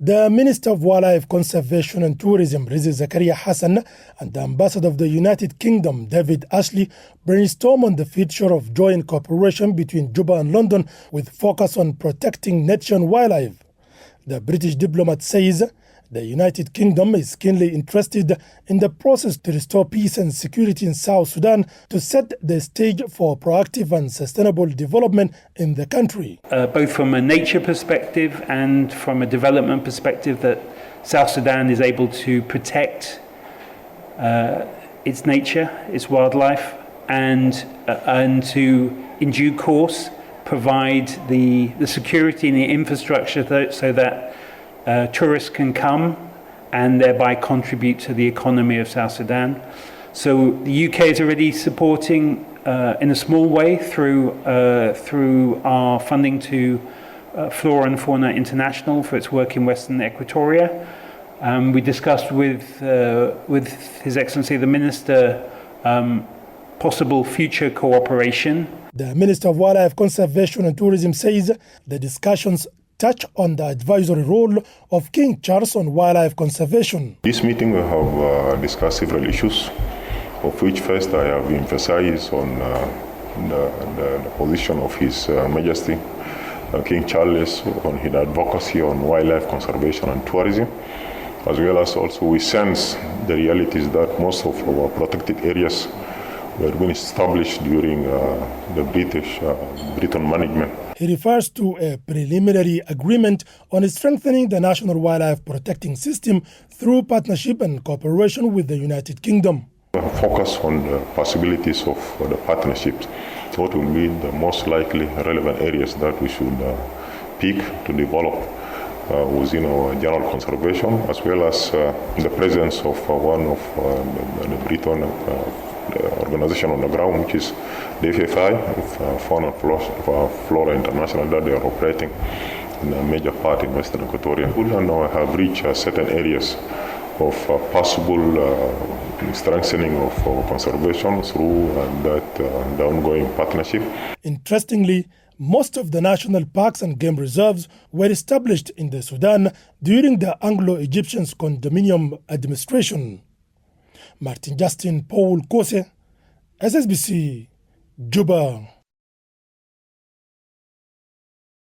The Minister of Wildlife Conservation and Tourism, Rizik Zakaria Hassan, and the Ambassador of the United Kingdom, David Ashley, brainstormed on the future of joint cooperation between Juba and London with focus on protecting nature and wildlife. The British diplomat says the United Kingdom is keenly interested in the process to restore peace and security in South Sudan to set the stage for proactive and sustainable development in the country. Both from a nature perspective and from a development perspective, that South Sudan is able to protect its nature, its wildlife, and to, in due course, provide the security and the infrastructure so that tourists can come and thereby contribute to the economy of South Sudan. So the UK is already supporting in a small way through our funding to Flora and Fauna International for its work in Western Equatoria. We discussed with His Excellency the Minister possible future cooperation. The Minister of Wildlife Conservation and Tourism says the discussions touch on the advisory role of King Charles on wildlife conservation. This meeting we have discussed several issues, of which first I have emphasized on the position of His Majesty King Charles on his advocacy on wildlife conservation and tourism, as well as also we sense the realities that most of our protected areas were being established during the Britain management. He refers to a preliminary agreement on strengthening the national wildlife protecting system through partnership and cooperation with the United Kingdom. Focus on the possibilities of the partnerships. What will be the most likely relevant areas that we should pick to develop within our general conservation, as well as the presence of one of the Britain organization on the ground, which is the FFI, Fauna and Flora International, that they are operating in a major part in Western Equatoria. We now have reached certain areas of possible strengthening of conservation through the ongoing partnership. Interestingly, most of the national parks and game reserves were established in the Sudan during the Anglo-Egyptian condominium administration. Martin Justin Paul Kose, SSBC, Juba.